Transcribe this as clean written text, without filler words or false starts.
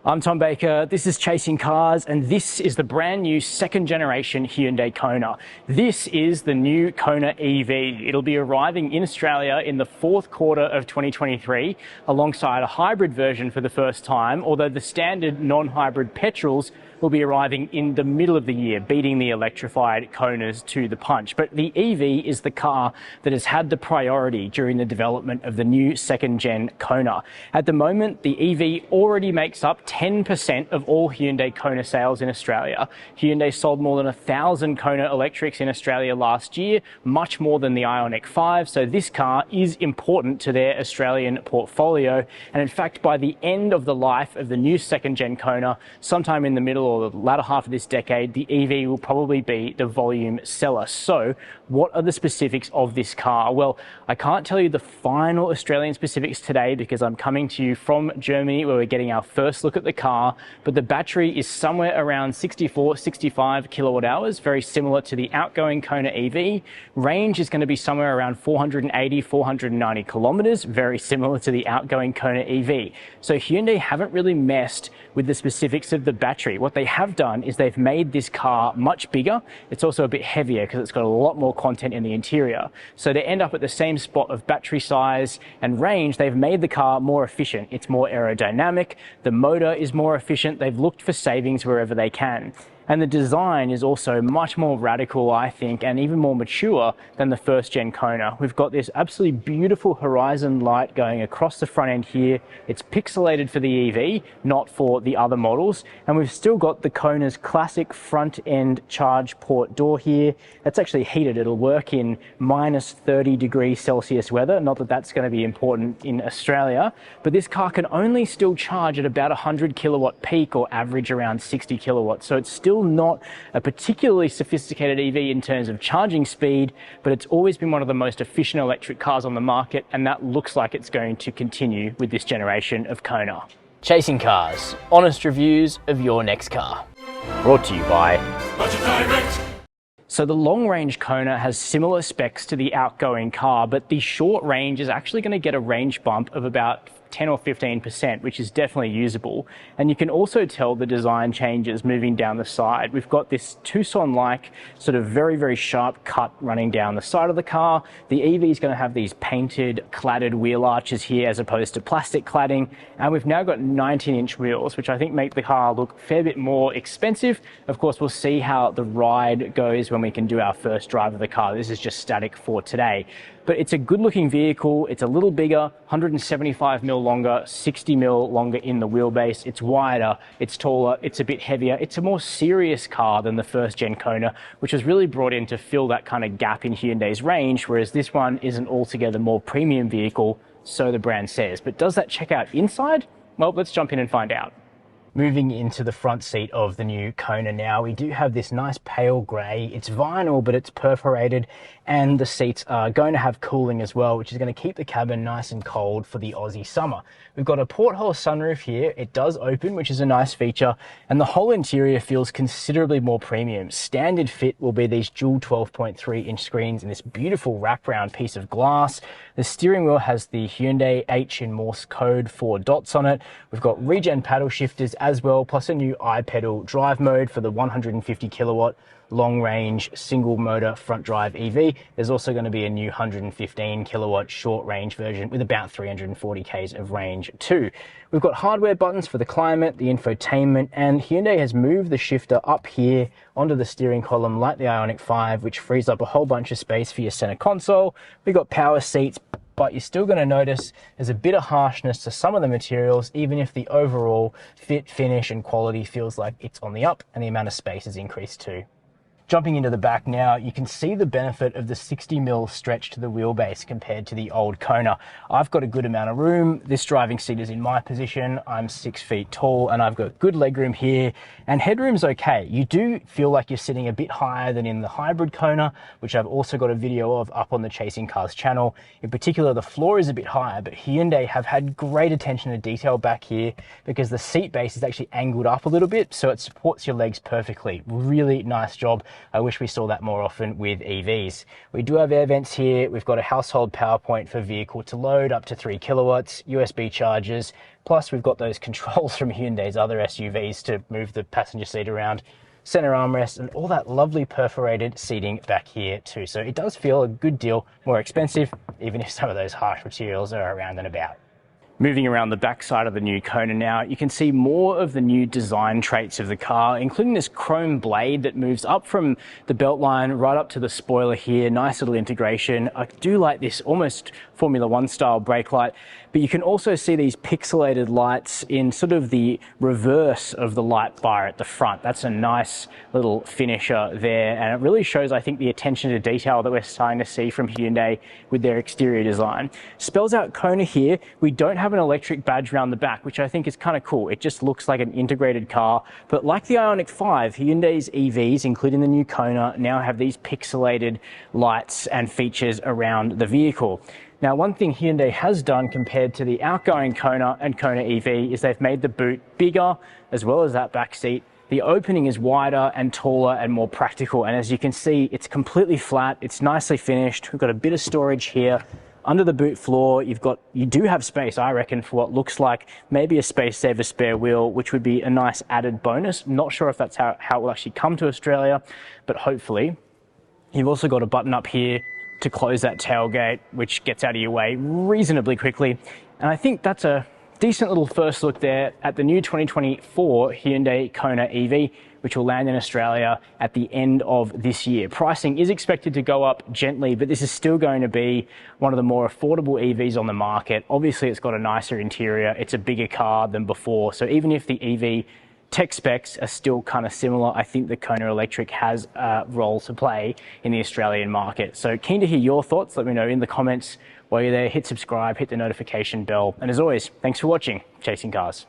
I'm Tom Baker, this is Chasing Cars, and this is the brand new second generation Hyundai Kona. This is the new Kona EV. It'll be arriving in Australia in the fourth quarter of 2023, alongside a hybrid version for the first time, although the standard non-hybrid petrols will be arriving in the middle of the year, beating the electrified Konas to the punch. But the EV is the car that has had the priority during the development of the new second-gen Kona. At the moment, the EV already makes up 10% of all Hyundai Kona sales in Australia. Hyundai sold more than 1,000 Kona electrics in Australia last year, much more than the Ioniq 5, so this car is important to their Australian portfolio. And in fact, by the end of the life of the new second-gen Kona, sometime in the middle or the latter half of this decade, the EV will probably be the volume seller. So what are the specifics of this car? Well, I can't tell you the final Australian specifics today because I'm coming to you from Germany, where we're getting our first look at the car, but the battery is somewhere around 65 kilowatt hours, very similar to the outgoing Kona EV. Range is going to be somewhere around 490 kilometers, very similar to the outgoing Kona EV. So Hyundai haven't really messed with the specifics of the battery. What they have done is they've made this car much bigger. It's also a bit heavier because it's got a lot more content in the interior. So to end up at the same spot of battery size and range, they've made the car more efficient. It's more aerodynamic. The motor is more efficient. They've looked for savings wherever they can. And the design is also much more radical, I think, and even more mature than the first-gen Kona. We've got this absolutely beautiful horizon light going across the front end here. It's pixelated for the EV, not for the other models. And we've still got the Kona's classic front-end charge port door here. That's actually heated. It'll work in minus 30 degrees Celsius weather. Not that that's going to be important in Australia, but this car can only still charge at about 100 kilowatt peak, or average around 60 kilowatts. So it's still not a particularly sophisticated EV in terms of charging speed, but it's always been one of the most efficient electric cars on the market, and that looks like it's going to continue with this generation of Kona. Chasing Cars, honest reviews of your next car. Brought to you by Budget Direct. So the long-range Kona has similar specs to the outgoing car, but the short range is actually going to get a range bump of about 10 or 15%, which is definitely usable. And you can also tell the design changes moving down the side. We've got this Tucson-like sort of very, very sharp cut running down the side of the car. The EV is going to have these painted, cladded wheel arches here as opposed to plastic cladding. And we've now got 19-inch wheels, which I think make the car look a fair bit more expensive. Of course, we'll see how the ride goes when we can do our first drive of the car. This is just static for today. But it's a good-looking vehicle. It's a little bigger, 175 mil longer, 60 mil longer in the wheelbase. It's wider, it's taller, it's a bit heavier. It's a more serious car than the first-gen Kona, which was really brought in to fill that kind of gap in Hyundai's range, whereas this one is an altogether more premium vehicle, so the brand says. But does that check out inside? Well, let's jump in and find out. Moving into the front seat of the new Kona now, we do have this nice pale grey. It's vinyl, but it's perforated, and the seats are going to have cooling as well, which is going to keep the cabin nice and cold for the Aussie summer. We've got a porthole sunroof here. It does open, which is a nice feature, and the whole interior feels considerably more premium. Standard fit will be these dual 12.3-inch screens and this beautiful wraparound piece of glass. The steering wheel has the Hyundai H in Morse code 4 dots on it. We've got regen paddle shifters as well, plus a new iPedal drive mode for the 150 kilowatt long range single motor front drive EV. There's also going to be a new 115 kilowatt short range version with about 340 k's of range too. We've got hardware buttons for the climate, the infotainment, and Hyundai has moved the shifter up here onto the steering column like the Ioniq 5, which frees up a whole bunch of space for your center console. We've got power seats, but you're still going to notice there's a bit of harshness to some of the materials, even if the overall fit, finish, and quality feels like it's on the up, and the amount of space has increased too. Jumping into the back now, you can see the benefit of the 60 mil stretch to the wheelbase compared to the old Kona. I've got a good amount of room. This driving seat is in my position. I'm 6 feet tall and I've got good legroom here, and headroom's okay. You do feel like you're sitting a bit higher than in the hybrid Kona, which I've also got a video of up on the Chasing Cars channel. In particular, the floor is a bit higher, but Hyundai have had great attention to detail back here because the seat base is actually angled up a little bit, so it supports your legs perfectly. Really nice job. I wish we saw that more often with EVs. We do have air vents here. We've got a household power point for vehicle to load up to 3 kilowatts, USB chargers, plus we've got those controls from Hyundai's other SUVs to move the passenger seat around, center armrest, and all that lovely perforated seating back here too. So it does feel a good deal more expensive, even if some of those harsh materials are around and about. Moving around the back side of the new Kona now, you can see more of the new design traits of the car, including this chrome blade that moves up from the belt line right up to the spoiler here. Nice little integration. I do like this almost Formula One style brake light, but you can also see these pixelated lights in sort of the reverse of the light bar at the front. That's a nice little finisher there, and it really shows, I think, the attention to detail that we're starting to see from Hyundai with their exterior design. Spells out Kona here. We don't have an electric badge around the back, which I think is kind of cool. It just looks like an integrated car, but like the Ioniq 5, Hyundai's EVs, including the new Kona, now have these pixelated lights and features around the vehicle. Now, one thing Hyundai has done compared to the outgoing Kona and Kona EV is they've made the boot bigger, as well as that back seat. The opening is wider and taller and more practical, and as you can see, it's completely flat. It's nicely finished. We've got a bit of storage here. Under the boot floor, you do have space, I reckon, for what looks like maybe a space saver spare wheel, which would be a nice added bonus. Not sure if that's how it will actually come to Australia, but hopefully. You've also got a button up here to close that tailgate, which gets out of your way reasonably quickly. And I think that's a decent little first look there at the new 2024 Hyundai Kona EV, which will land in Australia at the end of this year. Pricing is expected to go up gently, but this is still going to be one of the more affordable EVs on the market. Obviously, it's got a nicer interior. It's a bigger car than before. So even if the EV tech specs are still kind of similar, I think the Kona Electric has a role to play in the Australian market. So keen to hear your thoughts. Let me know in the comments. While you're there, hit subscribe, hit the notification bell. And as always, thanks for watching Chasing Cars.